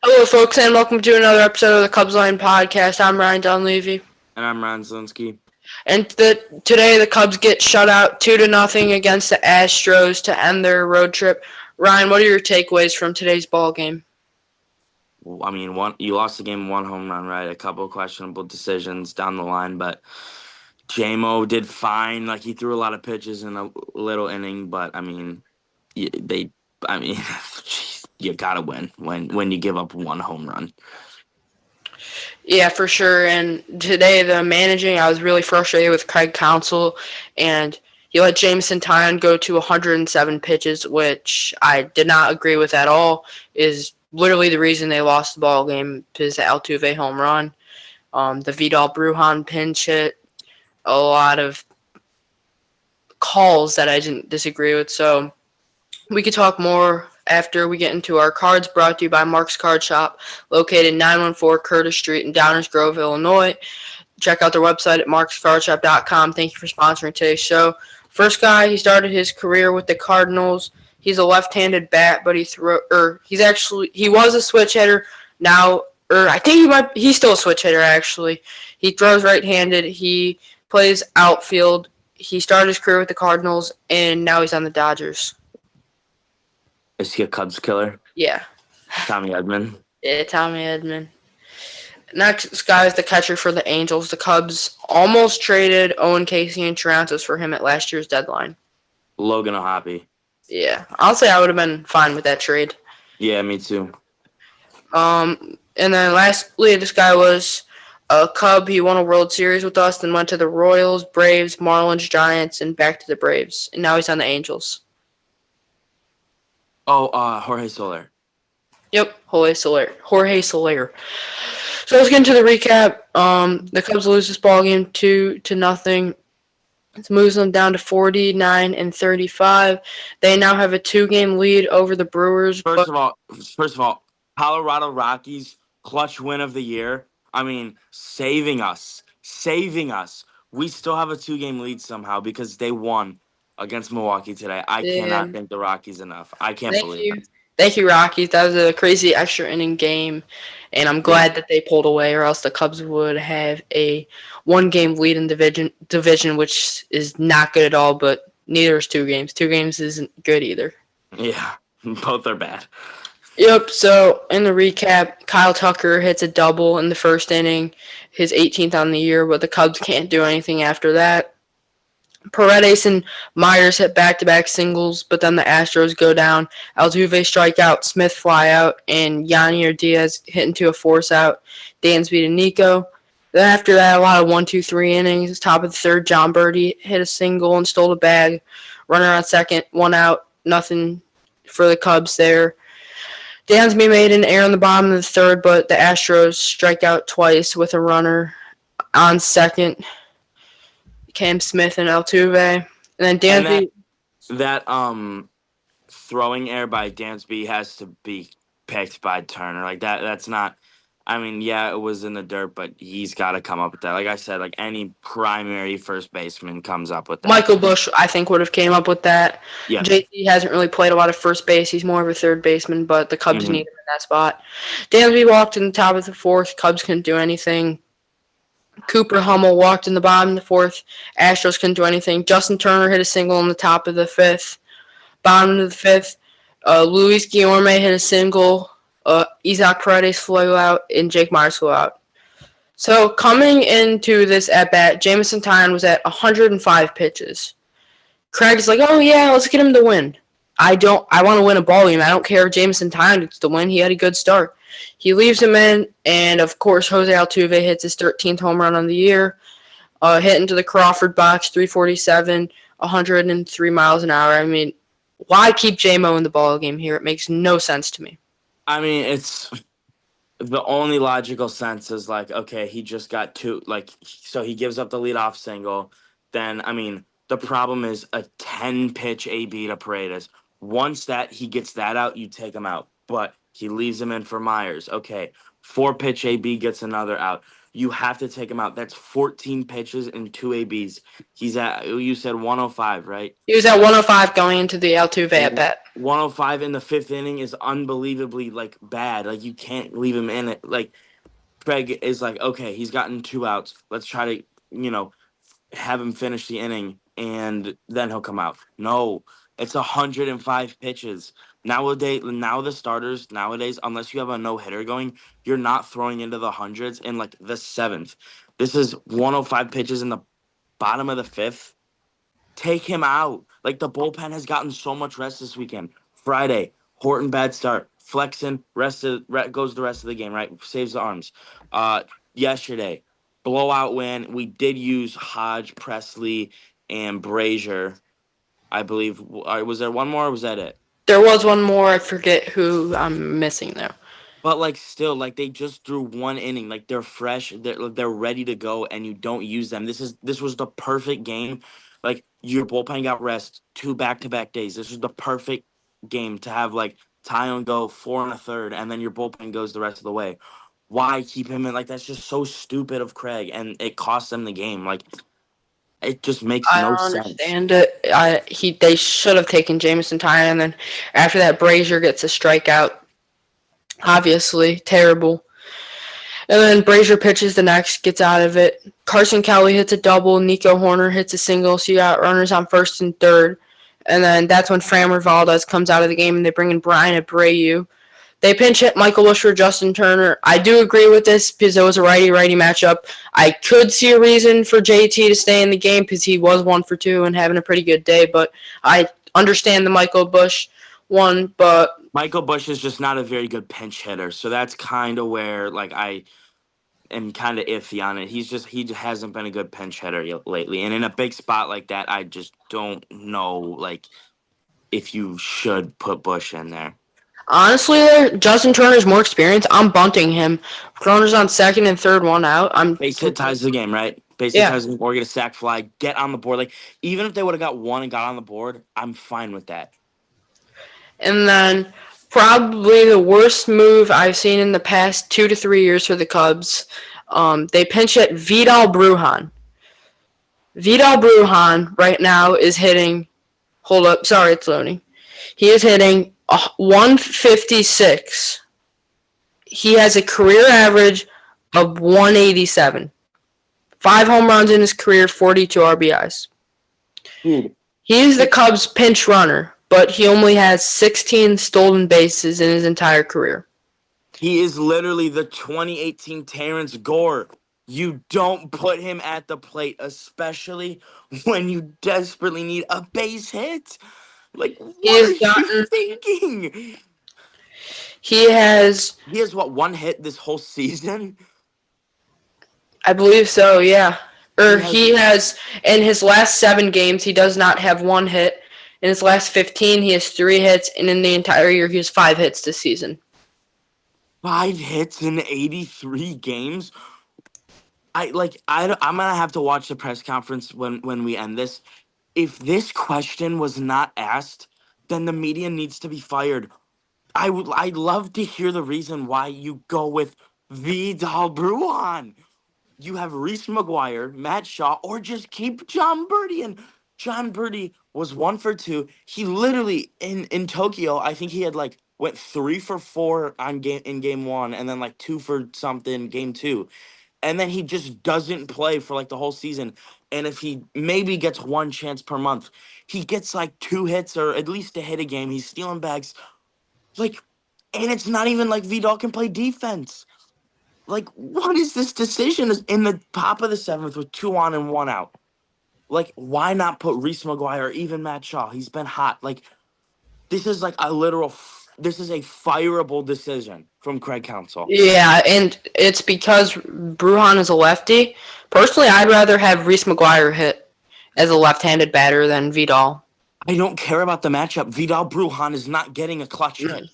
Hello, folks, and welcome to another episode of the Cubs Line Podcast. I'm Ryan Dunleavy, And I'm Ryan Zelinsky. and today the Cubs get shut out 2-0 against the Astros to end their road trip. Ryan, what are your takeaways from today's ball game? I mean, you lost the game 1 home run, right? A couple of questionable decisions down the line, but JMO did fine. Like he threw a lot of pitches in a little inning, but I mean, they, I mean, you gotta win when you give up 1 home run. Yeah, for sure. And today the managing, I was really frustrated with Craig Counsell, and he let Jameson Tyon go to 107 pitches, which I did not agree with at all. Is literally the reason they lost the ball game. His Altuve home run, the Vidal Brujan pinch hit, a lot of calls that I didn't disagree with. So we could talk more after we get into our cards, brought to you by Mark's Card Shop, located 914 Curtis Street in Downers Grove, Illinois. Check out their website at markscardshop.com. Thank you for sponsoring today's show. First guy, he started his career with the Cardinals. He's a left-handed bat, but he was a switch hitter. Now, I think he's still a switch hitter actually. He throws right-handed. He plays outfield. He started his career with the Cardinals, and now he's on the Dodgers. Is he a Cubs killer? Yeah. Tommy Edman. Yeah, Tommy Edman. Next guy is the catcher for the Angels. The Cubs almost traded Owen Casey and Toronto's for him at last year's deadline. Logan O'Hoppe. Yeah, honestly, I would have been fine with that trade. Yeah, me too. And then lastly, this guy was a Cub. He won a World Series with us, then went to the Royals, Braves, Marlins, Giants, and back to the Braves. And now he's on the Angels. Oh, Jorge Soler. Yep, Jorge Soler. So let's get into the recap. The Cubs lose this ball game 2-0. It moves them down to 49 and 35. They now have a 2-game lead over the Brewers. First of all, Colorado Rockies clutch win of the year. I mean, saving us. We still have a 2-game lead somehow because they won against Milwaukee today. I cannot thank the Rockies enough. I can't believe it. Thank you, Rockies. That was a crazy extra inning game, and I'm glad that they pulled away, or else the Cubs would have a 1-game lead in division, which is not good at all. But neither is 2 games. 2 games isn't good either. Yeah, both are bad. Yep. So in the recap, Kyle Tucker hits a double in the first inning, his 18th on the year, but the Cubs can't do anything after that. Paredes and Myers hit back-to-back singles, but then the Astros go down. Altuve strike out, Smith fly out, and Yanni or Diaz hit into a force out. Dansby to Nico. Then after that, a lot of 1-2-3 innings. Top of the third, John Birdie hit a single and stole the bag. Runner on second, 1 out, nothing for the Cubs there. Dansby made an error on the bottom of the third, but the Astros strike out twice with a runner on second. Cam Smith and Altuve. And then Dansby. That throwing error by Dansby has to be picked by Turner. Like that's not. I mean, yeah, it was in the dirt, but he's got to come up with that. Like I said, like any primary first baseman comes up with that. Michael Busch, I think, would have came up with that. Yeah. JT hasn't really played a lot of first base. He's more of a third baseman, but the Cubs need him in that spot. Dansby walked in the top of the fourth. Cubs couldn't do anything. Cooper Hummel walked in the bottom of the fourth. Astros couldn't do anything. Justin Turner hit a single in the top of the fifth. Bottom of the fifth, Luis Guillorme hit a single. Isaac Paredes flew out, and Jake Myers flew out. So coming into this at-bat, Jameson Tyon was at 105 pitches. Craig's like, oh yeah, let's get him to win. I want to win a ball game. I don't care if Jameson Tyon gets the win. He had a good start. He leaves him in, and of course, Jose Altuve hits his 13th home run on the year. Hit into the Crawford box, 347, 103 miles an hour. I mean, why keep J-Mo in the ball game here? It makes no sense to me. I mean, it's the only logical sense is like, okay, he just got 2, like, so he gives up the leadoff single. Then, I mean, the problem is a 10-pitch AB to Paredes. Once that he gets that out, you take him out. But he leaves him in for Myers. Okay, 4-pitch AB gets another out. You have to take him out. That's 14 pitches and 2 ABs. He's at, you said 105, right? He was at 105 going into the Altuve at bat. 105 in the 5th inning is unbelievably like bad. Like you can't leave him in it. Like Craig is like, okay, he's gotten 2 outs. Let's try to, have him finish the inning and then he'll come out. No, it's 105 pitches. Now the starters nowadays, unless you have a no hitter going, you're not throwing into the hundreds in like the 7th. This is 105 pitches in the bottom of the 5th. Take him out. Like the bullpen has gotten so much rest this weekend. Friday, Horton bad start. Flexen, goes the rest of the game, right? Saves the arms. Yesterday, blowout win. We did use Hodge, Presley, and Brazier. I believe. Was there one more or was that it? There was one more. I forget who I'm missing now. But like still, like they just threw 1 inning. Like they're fresh, they're ready to go, and you don't use them. This was the perfect game. Like your bullpen got rest 2 back-to-back days. This was the perfect game to have like Tyon go 4 1/3, and then your bullpen goes the rest of the way. Why keep him in? Like that's just so stupid of Craig, and it cost them the game. Like it just makes I no don't sense. understand it. They should have taken Jameson Tyon, and then after that, Brazier gets a strikeout. Obviously, terrible. And then Brazier pitches the next, gets out of it. Carson Kelly hits a double. Nico Horner hits a single. So you got runners on first and third. And then that's when Framber Valdez comes out of the game, and they bring in Brian Abreu. They pinch hit Michael Busch for Justin Turner. I do agree with this because it was a righty-righty matchup. I could see a reason for JT to stay in the game because he was 1 for 2 and having a pretty good day. But I understand the Michael Busch one, but Michael Busch is just not a very good pinch hitter, so that's kind of where like I am kind of iffy on it. He hasn't been a good pinch hitter lately, and in a big spot like that, I just don't know like if you should put Busch in there. honestly, Justin Turner's more experienced. I'm bunting him. Runners on second and third, 1 out. Base hit ties the game, right? Base hit ties the game, or get a sack fly, get on the board. Like even if they would have got 1 and got on the board, I'm fine with that. And then probably the worst move I've seen in the past 2 to 3 years for the Cubs. They pinch hit Vidal Brujan. Vidal Brujan right now is hitting. Hold up, sorry, it's loading. He is hitting 156. He has a career average of 187. 5 home runs in his career, 42 RBIs. Dude. He is the Cubs' pinch runner, but he only has 16 stolen bases in his entire career. He is literally the 2018 Terrence Gore. You don't put him at the plate, especially when you desperately need a base hit. Like, what are you thinking? He has, what, 1 hit this whole season? I believe so, yeah. He has, in his last 7 games, he does not have 1 hit. In his last 15, he has 3 hits, and in the entire year, he has 5 hits this season. 5 hits in 83 games? I'm gonna have to watch the press conference when we end this. If this question was not asked, then the media needs to be fired. I'd love to hear the reason why you go with Vidal Brujan. You have Reese McGuire, Matt Shaw, or just keep John Birdie. And John Birdie was 1 for 2. He literally in Tokyo, I think he had went 3 for 4 in game 1, and then 2 for something game 2. And then he just doesn't play for the whole season. And if he maybe gets 1 chance per month, he gets 2 hits or at least a hit a game. He's stealing bags. And it's not even like Vidal can play defense. What is this decision in the top of the 7th with 2 on and 1 out? Why not put Reese McGuire or even Matt Shaw? He's been hot. This is this is a fireable decision from Craig Counsell. Yeah, and it's because Brujan is a lefty. Personally, I'd rather have Reese McGuire hit as a left-handed batter than Vidal. I don't care about the matchup. Vidal Brujan is not getting a clutch hit.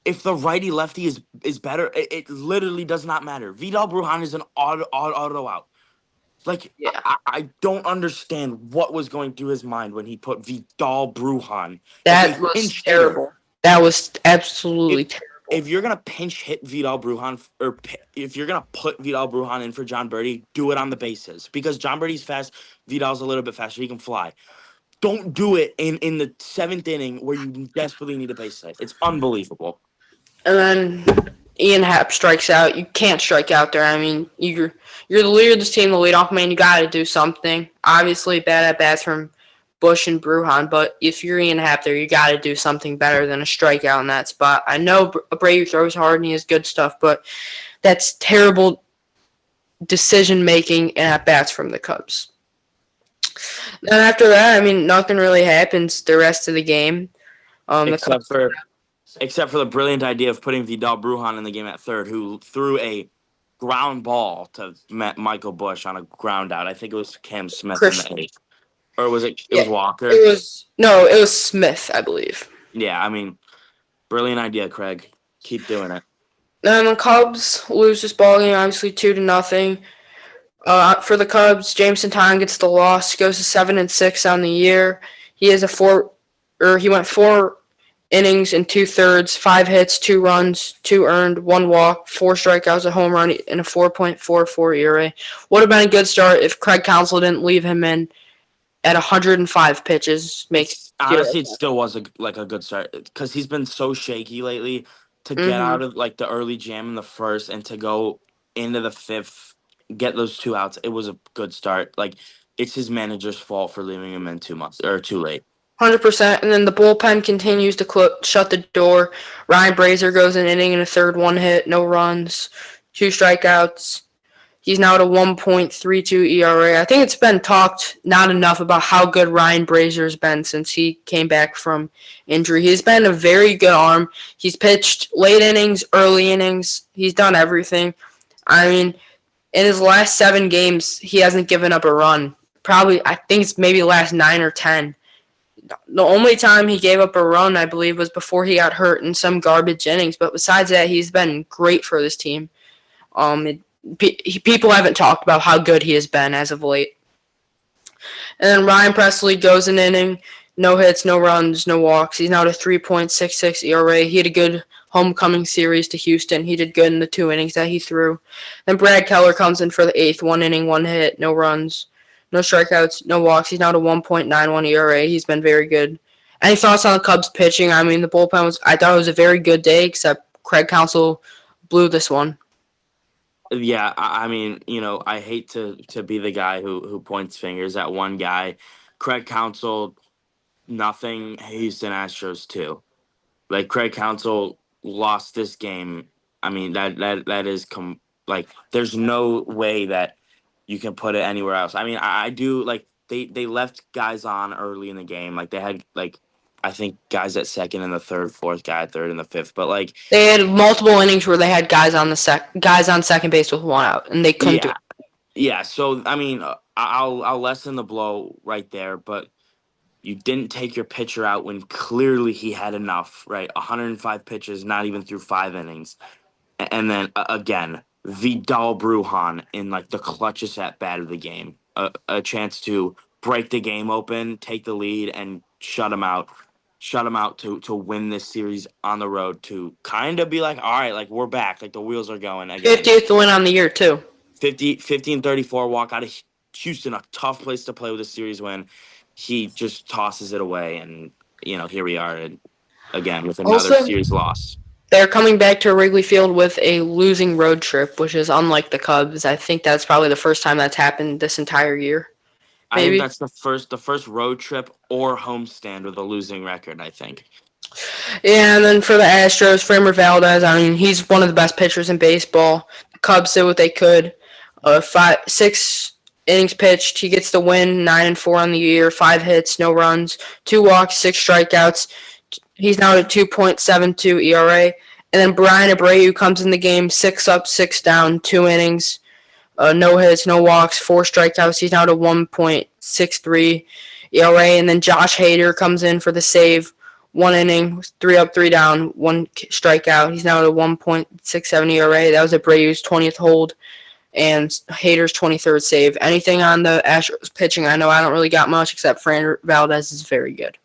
If the righty-lefty is better, it literally does not matter. Vidal Brujan is an auto out. I don't understand what was going through his mind when he put Vidal Brujan. That was terrible. That was absolutely terrible. if you're gonna pinch hit Vidal Brujan, or if you're gonna put Vidal Brujan in for John Birdie, do it on the bases because John Birdie's fast. Vidal's a little bit faster. He can fly. Don't do it in the 7th inning where you desperately need a base hit. It's unbelievable. And then Ian Happ strikes out. You can't strike out there. I mean, you're the leader of this team, the leadoff man. You got to do something. Obviously, bad at bats from Bush and Brujan, but if you're Ian Happ there, you got to do something better than a strikeout in that spot. I know Abreu throws hard and he has good stuff, but that's terrible decision making and at bats from the Cubs. Then after that, I mean, nothing really happens the rest of the game. Except for the brilliant idea of putting Vidal Brujan in the game at third, who threw a ground ball to Michael Bush on a ground out. I think it was Cam Smith in the 8th. Or was it? It was Walker. It was Smith, I believe. Yeah, I mean, brilliant idea, Craig. Keep doing it. Then the Cubs lose this ball game, obviously 2-0. For the Cubs, Jameson Taillon gets the loss. Goes to 7-6 on the year. He went 4 innings and 2/3, 5 hits, 2 runs, 2 earned, 1 walk, 4 strikeouts, a home run, and a 4.44 ERA. Would have been a good start if Craig Counsell didn't leave him in at 105 pitches. Honestly, it still was a good start because he's been so shaky lately. To get out of the early jam in the 1st and to go into the 5th, get those 2 outs, it was a good start. It's his manager's fault for leaving him in too late. 100%, and then the bullpen continues to shut the door. Ryan Brazier goes an inning and a third, 1 hit, no runs, 2 strikeouts. He's now at a 1.32 ERA. I think it's been talked not enough about how good Ryan Brazier's been since he came back from injury. He's been a very good arm. He's pitched late innings, early innings. He's done everything. I mean, in his last 7 games, he hasn't given up a run. Probably, I think it's maybe the last 9 or 10. The only time he gave up a run, I believe, was before he got hurt in some garbage innings. But besides that, he's been great for this team. People haven't talked about how good he has been as of late. And then Ryan Presley goes an inning, no hits, no runs, no walks. He's now at a 3.66 ERA. He had a good homecoming series to Houston. He did good in the 2 innings that he threw. Then Brad Keller comes in for the 8th, 1 inning, 1 hit, no runs, no strikeouts, no walks. He's now at a 1.91 ERA. He's been very good. Any thoughts on the Cubs pitching? I mean, the bullpen I thought it was a very good day, except Craig Counsell blew this one. Yeah, I mean, I hate to be the guy who points fingers at one guy. Craig Counsell, nothing. Houston Astros too. Craig Counsell lost this game. I mean, that is there's no way that you can put it anywhere else. I mean, I do they left guys on early in the game. They had I think guys at second and the third, 4th guy at third and the 5th. But they had multiple innings where they had guys on second base with 1 out, and they couldn't do it. Yeah. So I mean, I'll lessen the blow right there, but you didn't take your pitcher out when clearly he had enough. Right, 105 pitches, not even through 5 innings, and then again, Vidal Brujan in the clutchest at bat of the game, a chance to break the game open, take the lead, and shut him out to win this series on the road, to kind of be all right, we're back, the wheels are going again. 50th win on the year too. 50-34 walk out of Houston, a tough place to play with a series win. He just tosses it away, and here we are again with another series loss. They're coming back to Wrigley Field with a losing road trip, which is unlike the Cubs. I think that's probably the first time that's happened this entire year. Maybe. I think that's the first road trip or homestand with a losing record, I think. Yeah, and then for the Astros, Framber Valdez, I mean, he's one of the best pitchers in baseball. The Cubs did what they could. 6 innings pitched. He gets the win, 9-4 on the year, 5 hits, no runs, 2 walks, 6 strikeouts. He's now at a 2.72 ERA. And then Brian Abreu comes in the game, 6 up, 6 down, 2 innings. No hits, no walks, 4 strikeouts. He's now at a 1.63 ERA. And then Josh Hader comes in for the save. 1 inning, 3 up, 3 down, 1 strikeout. He's now at a 1.67 ERA. That was Abreu's 20th hold and Hader's 23rd save. Anything on the Astros pitching? I know I don't really got much, except Framber Valdez is very good.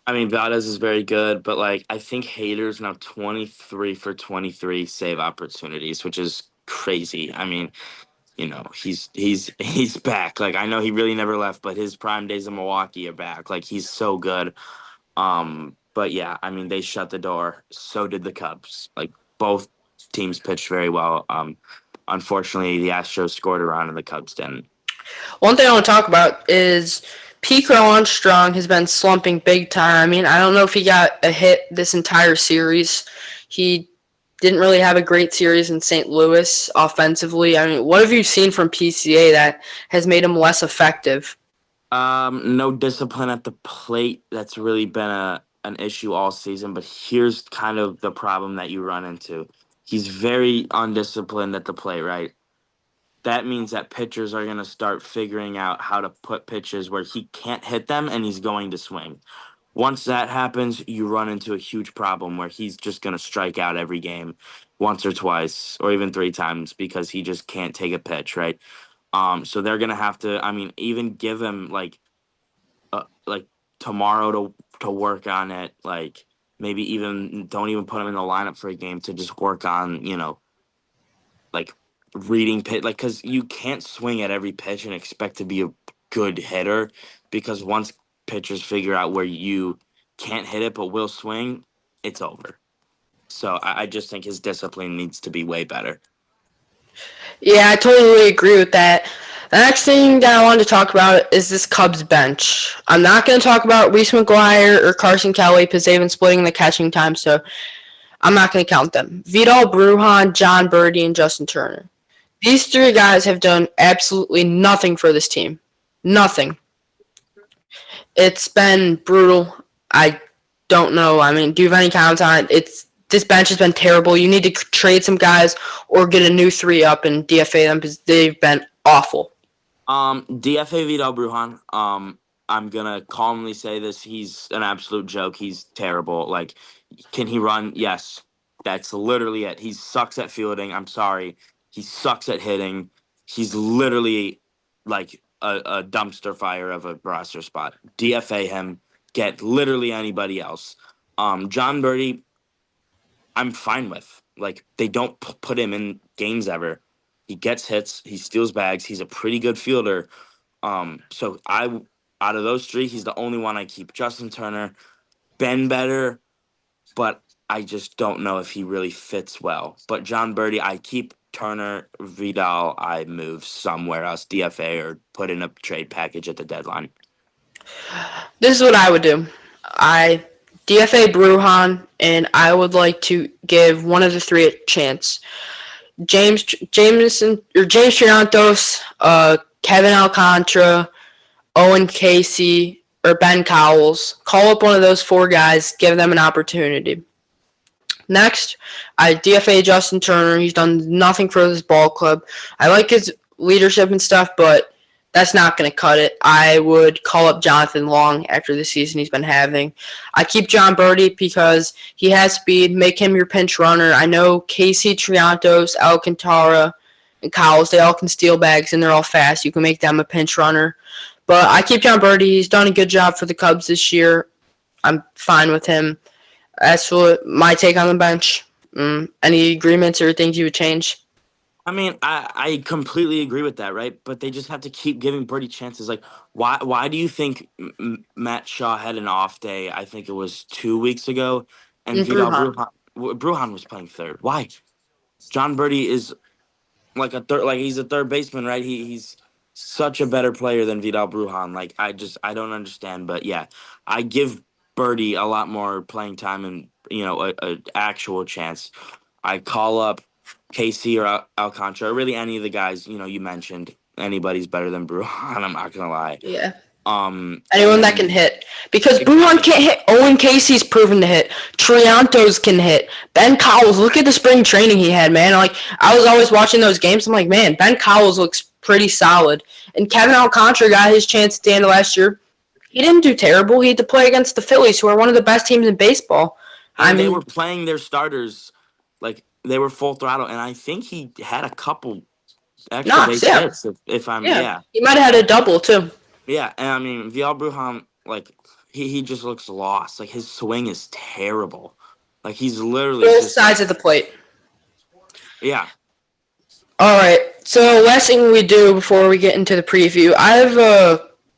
I mean, Valdez is very good, but like I think Hader's now 23 for 23 save opportunities, which is crazy. I mean, he's back. Like I know he really never left, but his prime days in Milwaukee are back. Like he's so good. But yeah, I mean they shut the door. So did the Cubs. Like both teams pitched very well. Unfortunately, the Astros scored a run and the Cubs didn't. One thing I want to talk about is Pico Armstrong has been slumping big time. I mean, I don't know if he got a hit this entire series. He didn't really have a great series in St. Louis offensively. I mean, what have you seen from PCA that has made him less effective? No discipline at the plate. That's really been an issue all season. But here's kind of the problem that you run into. He's very undisciplined at the plate, right? That means that pitchers are going to start figuring out how to put pitches where he can't hit them and he's going to swing. Once that happens, you run into a huge problem where he's just going to strike out every game once or twice or even three times because he just can't take a pitch, right? So they're going to have to, I mean, even give him like tomorrow to work on it, like maybe even don't even put him in the lineup for a game to just work on, like reading pitch, like because you can't swing at every pitch and expect to be a good hitter because once pitchers figure out where you can't hit it but will swing, it's over. So I just think his discipline needs to be way better. Yeah, I totally agree with that. The next thing that I wanted to talk about is this Cubs bench. I'm not going to talk about Reese McGuire or Carson Kelly because they've been splitting the catching time, so I'm not going to count them. Vidal Brujan, John Birdie, and Justin Turner. These three guys have done absolutely nothing for this team. Nothing. It's been brutal. I don't know. I mean, do you have any comments on it? This bench has been terrible. You need to trade some guys or get a new three up and DFA them because they've been awful. DFA Vidal Brujan. I'm gonna calmly say this: he's an absolute joke. He's terrible. Like, can he run? Yes, that's literally it. He sucks at fielding. I'm sorry. He sucks at hitting. He's literally like a dumpster fire of a roster spot. DFA him. Get literally anybody else. John Birdie, I'm fine with. Like, they don't put him in games ever. He gets hits. He steals bags. He's a pretty good fielder. So out of those three, he's the only one I keep. Justin Turner, been better, but I just don't know if he really fits well. But John Birdie, I keep. Turner, Vidal, I move somewhere else, DFA, or put in a trade package at the deadline. This is what I would do. I DFA Brujan, and I would like to give one of the three a chance. James Triantos, Kevin Alcantara, Owen Casey, or Ben Cowles. Call up one of those four guys, give them an opportunity. Next, I DFA Justin Turner. He's done nothing for this ball club. I like his leadership and stuff, but that's not going to cut it. I would call up Jonathan Long after the season he's been having. I keep John Birdie because he has speed. Make him your pinch runner. I know Casey, Triantos, Alcantara, and Cowles, they all can steal bags, and they're all fast. You can make them a pinch runner. But I keep John Birdie. He's done a good job for the Cubs this year. I'm fine with him. As for my take on the bench, any agreements or things you would change? I mean, I completely agree with that, right? But they just have to keep giving Birdie chances. Like, why do you think Matt Shaw had an off day? I think it was 2 weeks ago, and Vidal Brujan was playing third. Why? John Birdie is like a third, like he's a third baseman, right? He's such a better player than Vidal Brujan. Like, I don't understand. But yeah, I give Birdie a lot more playing time and a actual chance. I call up KC or Alcantara, really any of the guys you mentioned. Anybody's better than Brujan. I'm not gonna lie. Yeah. Anyone that can hit, because Brujan can't hit. Owen Casey's proven to hit. Triantos can hit. Ben Cowles, look at the spring training he had, man. Like, I was always watching those games. I'm like, man, Ben Cowles looks pretty solid. And Kevin Alcantara got his chance at the end of last year. He didn't do terrible. He had to play against the Phillies, who are one of the best teams in baseball. They were playing their starters like they were full throttle, and I think he had a couple extra base hits. If I'm he might have had a double too. Yeah, and I mean Vidal Brujan, like he just looks lost. Like, his swing is terrible. Like, he's literally Both just like, sides of the plate. yeah. All right. So last thing we do before we get into the preview, I have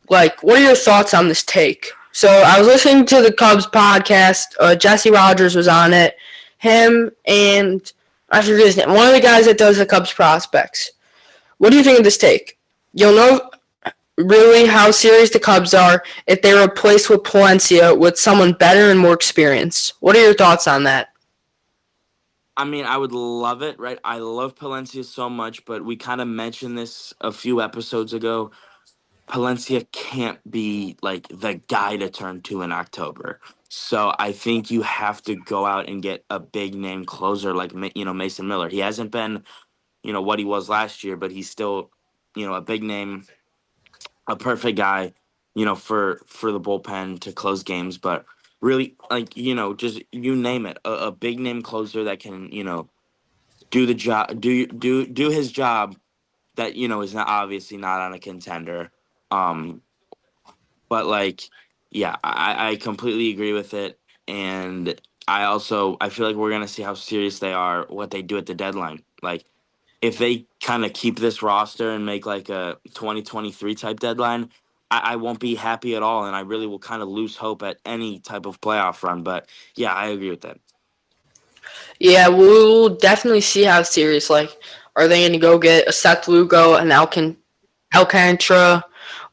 what are your thoughts on this take? So I was listening to the Cubs podcast. Jesse Rogers was on it. Him and I forget his name. One of the guys that does the Cubs prospects. What do you think of this take? You'll know really how serious the Cubs are if they replace with Palencia with someone better and more experienced. What are your thoughts on that? I mean, I would love it, right? I love Palencia so much, but we kind of mentioned this a few episodes ago. Palencia can't be like the guy to turn to in October. So I think you have to go out and get a big name closer like Mason Miller. He hasn't been, what he was last year, but he's still, a big name, a perfect guy, for the bullpen to close games. But really, like, just you name it, a big name closer that can, do the job, do his job. That is not obviously not on a contender. Um, but like, yeah, I completely agree with it, and I feel like we're gonna see how serious they are, what they do at the deadline. Like, if they kind of keep this roster and make like a 2023 type deadline, I won't be happy at all, and I really will kind of lose hope at any type of playoff run. But yeah, I agree with that. Yeah, we'll definitely see how serious. Like, are they going to go get a Seth Lugo, an Alcantara,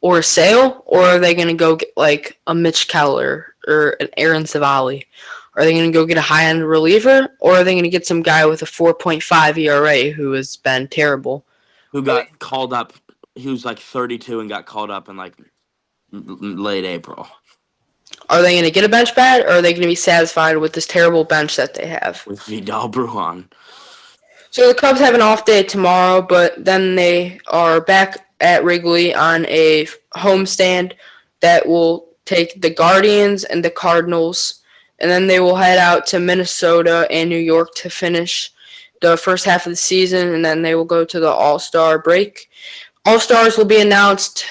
or a Sale, or are they going to go get like a Mitch Keller or an Aaron Savali? Are they going to go get a high-end reliever, or are they going to get some guy with a 4.5 ERA who has been terrible? Who got called up? He was like 32 and got called up in like late April. Are they going to get a bench bat, or are they going to be satisfied with this terrible bench that they have? With Vidal Brujan. So the Cubs have an off day tomorrow, but then they are back at Wrigley on a homestand that will take the Guardians and the Cardinals, and then they will head out to Minnesota and New York to finish the first half of the season, and then they will go to the All-Star break. All-Stars will be announced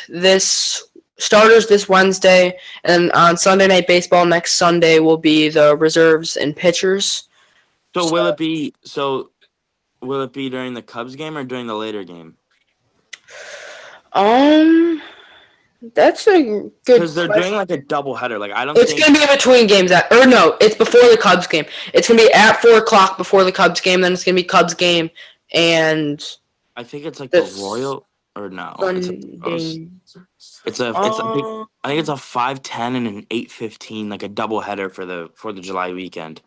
starters this Wednesday, and on Sunday Night Baseball next Sunday will be the reserves and pitchers. So will it be during the Cubs game or during the later game? That's a good Because they're question. doing like a doubleheader. Like, I don't It's think going to be in between games. It's before the Cubs game. It's going to be at 4 o'clock before the Cubs game. Then it's going to be Cubs game. And I think it's like the Royal or no. Sunday. I think it's a 5:10 and an 8:15, like a doubleheader for the July weekend.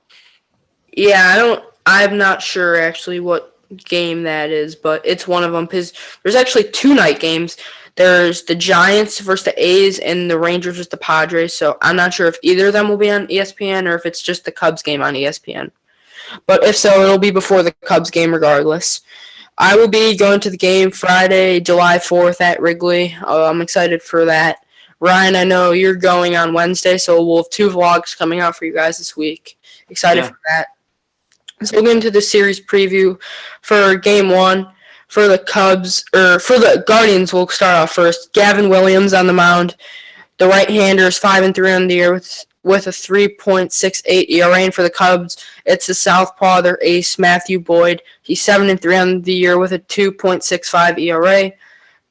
Yeah, I'm not sure actually what game that is, but it's one of them because there's actually 2 night games. There's the Giants versus the A's and the Rangers versus the Padres. So I'm not sure if either of them will be on ESPN or if it's just the Cubs game on ESPN. But if so, it'll be before the Cubs game regardless. I will be going to the game Friday, July 4th at Wrigley. I'm excited for that. Ryan, I know you're going on Wednesday, so we'll have 2 vlogs coming out for you guys this week. Excited for that. So we'll get into the series preview for Game 1. For the Cubs, or for the Guardians, we'll start off first. Gavin Williams on the mound. The right-hander is 5-3 on the year with a 3.68 ERA. And for the Cubs, it's the southpaw, their ace, Matthew Boyd. He's 7-3 on the year with a 2.65 ERA.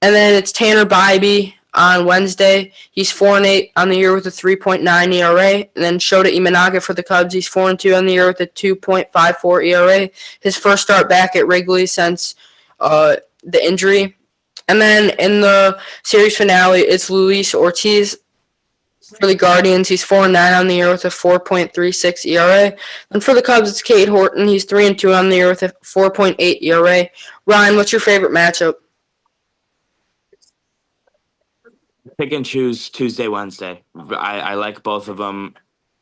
And then it's Tanner Bybee on Wednesday. He's 4-8 on the year with a 3.9 ERA. And then Shota Imanaga for the Cubs. He's 4-2 on the year with a 2.54 ERA. His first start back at Wrigley since the injury. And then in the series finale, it's Luis Ortiz for the Guardians. He's 4-9 on the year with a 4.36 ERA. And for the Cubs, it's Cade Horton. He's 3-2 on the year with a 4.8 ERA. Ryan, what's your favorite matchup? Pick and choose Tuesday, Wednesday. I like both of them.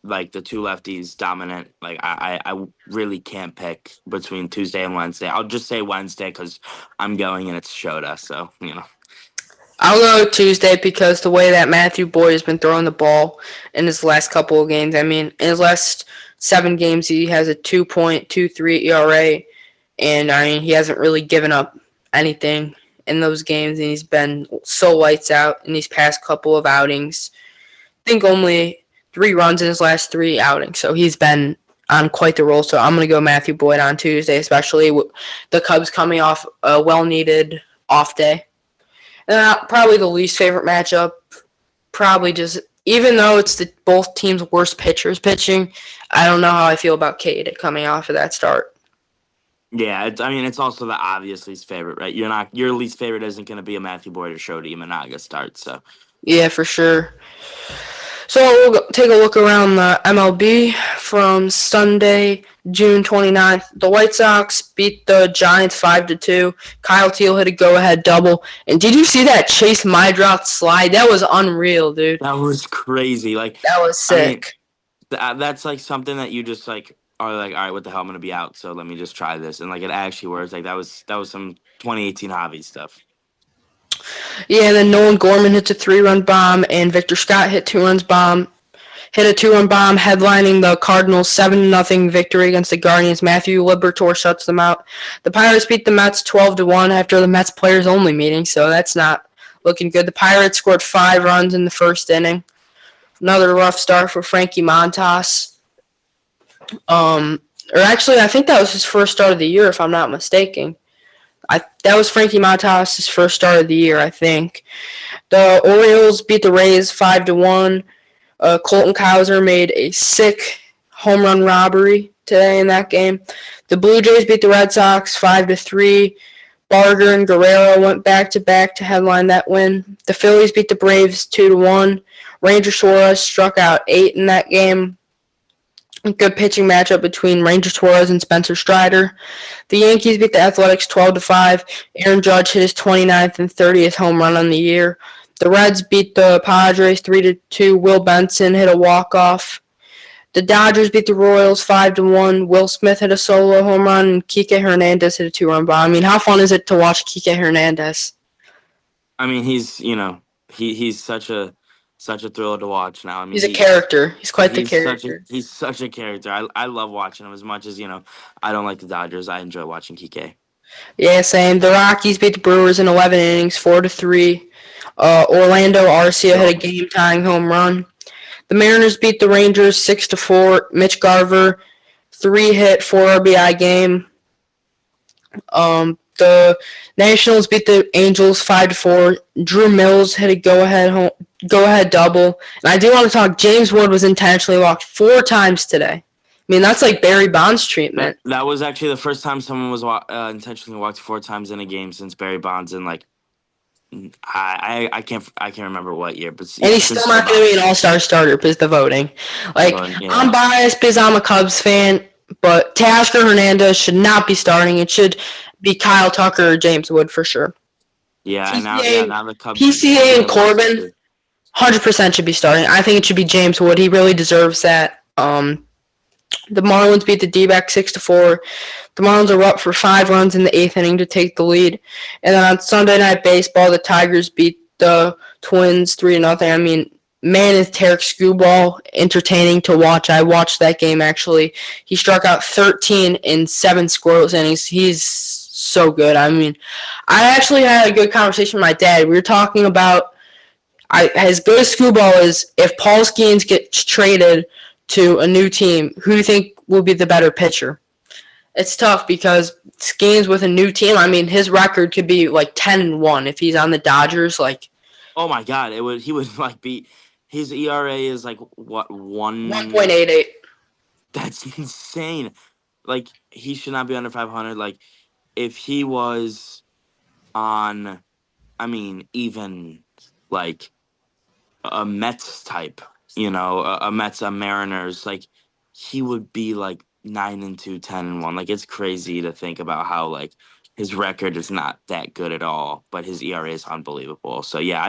Like, the 2 lefties dominant. Like, I really can't pick between Tuesday and Wednesday. I'll just say Wednesday because I'm going and it's Shota. So, I'll go Tuesday because the way that Matthew Boyd has been throwing the ball in his last couple of games. I mean, in his last 7 games, he has a 2.23 ERA. And, I mean, he hasn't really given up anything in those games. And he's been so lights out in these past couple of outings think only 3 runs in his last 3 outings, so he's been on quite the roll. So I'm going to go Matthew Boyd on Tuesday, especially with the Cubs coming off a well-needed off day. And probably the least favorite matchup, probably just, even though it's both teams' worst pitchers pitching, I don't know how I feel about Cade coming off of that start. Yeah, it's also the obvious least favorite, right? Your least favorite isn't going to be a Matthew Boyd or Shodi Imanaga start, so. Yeah, for sure. So we'll take a look around the MLB from Sunday, June 29th. The White Sox beat the Giants 5-2. Kyle Teel hit a go-ahead double. And did you see that Chase Maedroth slide? That was unreal, dude. That was crazy. Like, that was sick. That's like something that you just like are like, all right, what the hell, I'm gonna be out, so let me just try this, and like it actually works. Like that was some 2018 hobby stuff. Yeah, and then Nolan Gorman hits a 3-run bomb, and Victor Scott hit a 2-run bomb, headlining the Cardinals' 7-0 victory against the Guardians. Matthew Liberatore shuts them out. The Pirates beat the Mets 12-1 after the Mets players-only meeting, so that's not looking good. The Pirates scored 5 runs in the first inning. Another rough start for Frankie Montas. Or actually, I think that was his first start of the year, if I'm not mistaken. That was Frankie Montas' first start of the year, I think. The Orioles beat the Rays 5-1. Colton Cowser made a sick home run robbery today in that game. The Blue Jays beat the Red Sox 5-3. Barger and Guerrero went back-to-back to headline that win. The Phillies beat the Braves 2-1. Ranger Suarez struck out 8 in that game. A good pitching matchup between Ranger Suarez and Spencer Strider. The Yankees beat the Athletics 12-5. Aaron Judge hit his 29th and 30th home run on the year. The Reds beat the Padres 3-2. Will Benson hit a walk-off. The Dodgers beat the Royals 5-1. Will Smith hit a solo home run, and Kike Hernandez hit a 2-run bomb. I mean, how fun is it to watch Kike Hernandez? I mean, he's such a thrill to watch now. I mean, he's a character. He's quite the character. He's such a character. I love watching him as much as, I don't like the Dodgers. I enjoy watching Kike. Yeah, same. The Rockies beat the Brewers in 11 innings, 4-3. Orlando Arcia hit a game-tying home run. The Mariners beat the Rangers 6-4. Mitch Garver, 3-hit, 4 RBI game. The Nationals beat the Angels 5-4. Drew Mills hit a go-ahead double. And I do want to talk, James Wood was intentionally walked 4 times today. I mean, that's like Barry Bonds treatment. That was actually the first time someone was intentionally walked 4 times in a game since Barry Bonds in like I can't remember what year, but and he's still not going to be an all-star starter because the voting. Like, I'm biased because I'm a Cubs fan, but Teoscar Hernandez should not be starting. It should be Kyle Tucker or James Wood for sure. Yeah, now the Cubs. PCA and Corbin, 100% should be starting. I think it should be James Wood. He really deserves that. The Marlins beat the D-backs 6-4. The Marlins are up for 5 runs in the 8th inning to take the lead. And then on Sunday Night Baseball, the Tigers beat the Twins 3-0. I mean, man, is Tarek Skubal entertaining to watch. I watched that game, actually. He struck out 13 in 7 scoreless innings. He's so good. I mean, I actually had a good conversation with my dad. We were talking about as good as Skubal is, if Paul Skeens gets traded to a new team, who do you think will be the better pitcher? It's tough because Skeens with a new team, I mean, his record could be like 10-1 if he's on the Dodgers. Like, oh my God, he would like be. His ERA is like what 1.88. That's insane. Like, he should not be under 500. Like, if he was on, I mean, even like a Mets type, a Mets, a Mariners, like he would be like 9-2, 10-1. Like, it's crazy to think about how like his record is not that good at all, but his ERA is unbelievable. So yeah,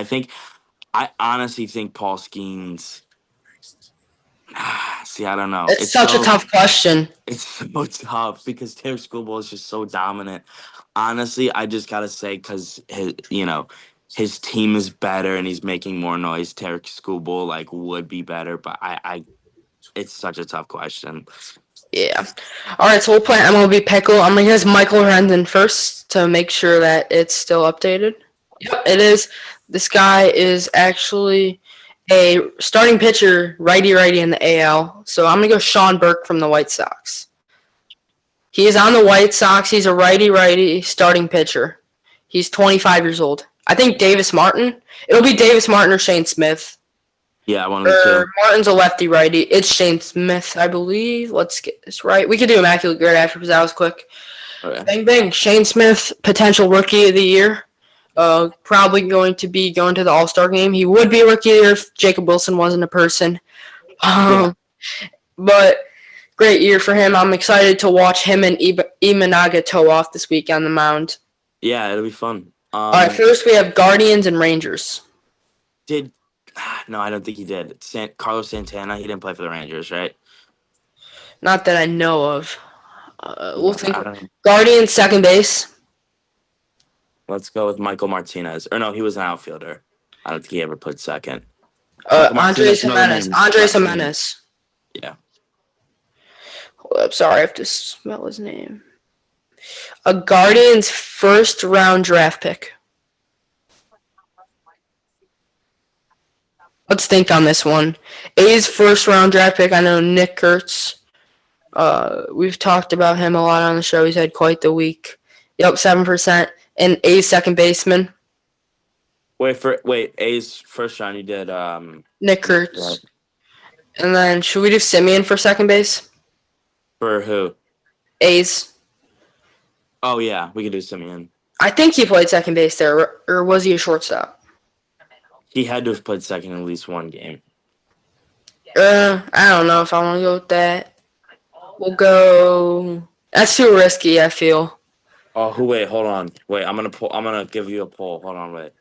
I honestly think Paul Skeens. See, I don't know. It's such a tough question. It's so tough because Tarek Skubal is just so dominant. Honestly, I just gotta say because his team is better and he's making more noise. Tarek Skubal like would be better, but it's such a tough question. Yeah. All right, so we'll play MLB Pickle. I'm gonna use Michael Rendon first to make sure that it's still updated. Yep, it is. This guy is actually a starting pitcher, righty in the AL. So I'm going to go Sean Burke from the White Sox. He is on the White Sox. He's a righty starting pitcher. He's 25 years old. I think Davis Martin. It'll be Davis Martin or Shane Smith. Yeah, one of the two. Martin's a lefty-righty. It's Shane Smith, I believe. Let's get this right. We could do Immaculate Grid after because that was quick. Okay. Bang, bang. Shane Smith, potential Rookie of the Year. Probably going to be going to the All-Star game. He would be a Rookie of the Year if Jacob Wilson wasn't a person. But great year for him. I'm excited to watch him and Imanaga toe off this week on the mound. Yeah, it'll be fun. All right, first we have Guardians and Rangers. No, I don't think he did. Carlos Santana, he didn't play for the Rangers, right? Not that I know of. We'll think Guardians second base. Let's go with Michael Martinez. Or no, he was an outfielder. I don't think he ever played second. Andres Jimenez. Yeah. Hold up, sorry, I have to spell his name. A Guardians first round draft pick. Let's think on this one. A's first round draft pick. I know Nick Kurtz. We've talked about him a lot on the show. He's had quite the week. Yep, 7%. And A's second baseman. Wait. A's first round. You did Nick Kurtz. Right. And then should we do Simeon for second base? For who? A's. Oh yeah, we can do Simeon. I think he played second base there, or was he a shortstop? He had to have played second in at least one game. I don't know if I want to go with that. We'll go. That's too risky, I feel. Oh, wait, hold on. Wait, I'm gonna give you a poll. Hold on, wait.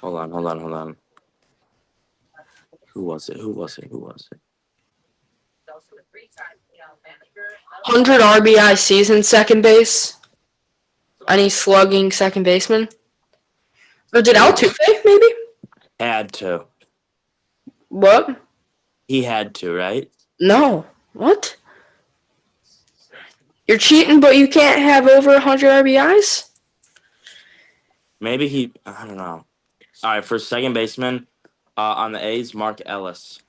Hold on. Who was it? 100 RBI season, second base. Any slugging second baseman? Or did Altuve, maybe? Had to. What? He had to, right? No. What? You're cheating, but you can't have over 100 RBIs? Maybe I don't know. All right, for second baseman, on the A's, Mark Ellis.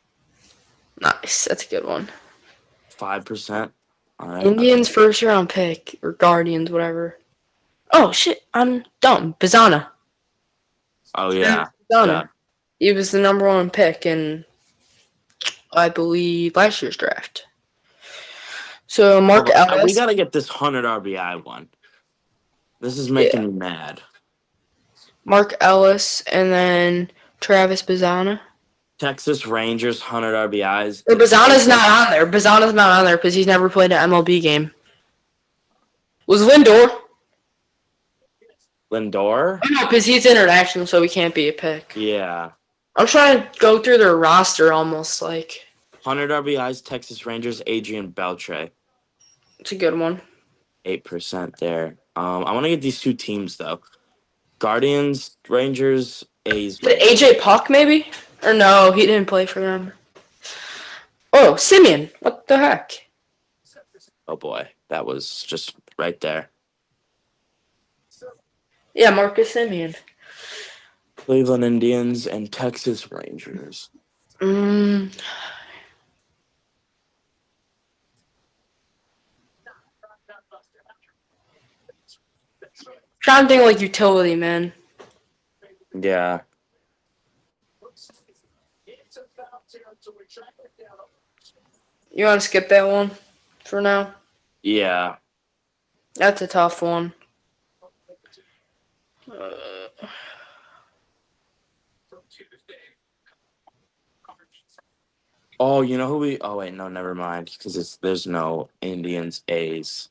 Nice. That's a good one. 5%. All right. Indians first round pick, or Guardians, whatever. Oh, shit. I'm dumb. Pizzana. Oh, yeah. Pizzana. He was the number one pick in, I believe, last year's draft. So, Mark Ellis. We got to get this 100 RBI one. This is making me mad. Mark Ellis, and then Travis Pizzana. Texas Rangers, 100 RBIs. Or Pizzana's not on there. Pizzana's not on there because he's never played an MLB game. Was Lindor? Lindor? Oh, no, because he's international, so he can't be a pick. Yeah. I'm trying to go through their roster almost like. 100 RBIs, Texas Rangers, Adrian Beltre. It's a good one. 8% there. I want to get these two teams, though. Guardians, Rangers, A's. Did AJ Puck, maybe? Or no, he didn't play for them. Oh, Simeon. What the heck? Oh, boy. That was just right there. Yeah, Marcus Simeon. Cleveland Indians and Texas Rangers. Trying to think like utility, man. Yeah. You want to skip that one for now? Yeah. That's a tough one. Oh, you know who we... Oh, wait, no, never mind. Because there's no Indians, A's.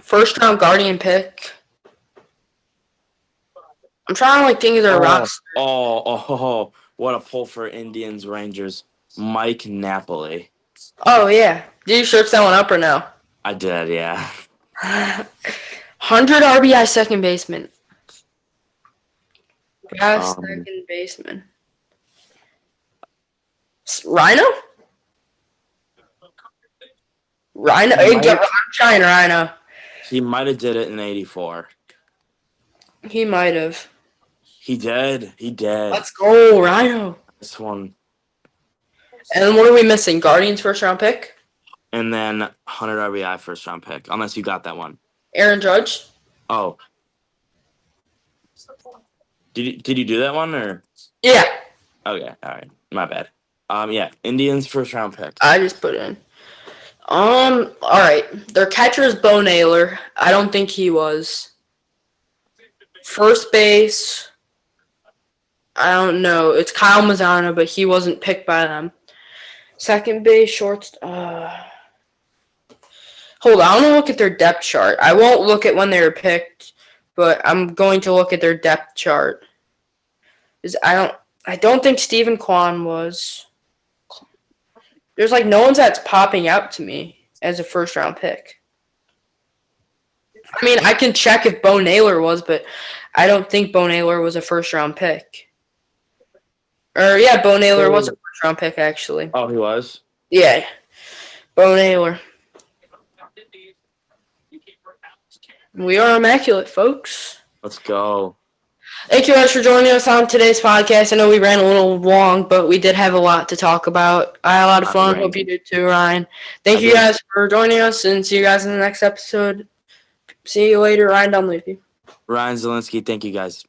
First round Guardian pick. I'm trying to think of their roster. Oh, what a pull for Indians, Rangers. Mike Napoli. Oh, yeah. Did you search that one up or no? I did, yeah. 100 RBI second baseman. Second baseman. Rhino? Rhino? I'm trying Rhino. He might have did it in 84. He might have. He did. He did. Let's go, Rhino. This one. And then what are we missing? Guardians first round pick? And then 100 RBI first round pick, unless you got that one. Aaron Judge? Oh. Did you do that one or? Yeah. Okay, all right. My bad. Yeah, Indians first round pick. I just put it in. All right. Their catcher is Bo Naylor. I don't think he was. First base. I don't know. It's Kyle Mazzano, but he wasn't picked by them. Second base, shorts. Hold on. I want to look at their depth chart. I won't look at when they were picked, but I'm going to look at their depth chart. I don't think Stephen Kwan was. There's like no one that's popping out to me as a first round pick. I mean, I can check if Bo Naylor was, but I don't think Bo Naylor was a first round pick. Or yeah, Bo Naylor was a first round pick actually. Oh, he was? Yeah. Bo Naylor. We are immaculate, folks. Let's go. Thank you guys for joining us on today's podcast. I know we ran a little long, but we did have a lot to talk about. I had a lot of fun. Hope you did too, Ryan. Thank you guys for joining us, and see you guys in the next episode. See you later. Ryan Dunleavy. Ryan Zielinski, thank you guys.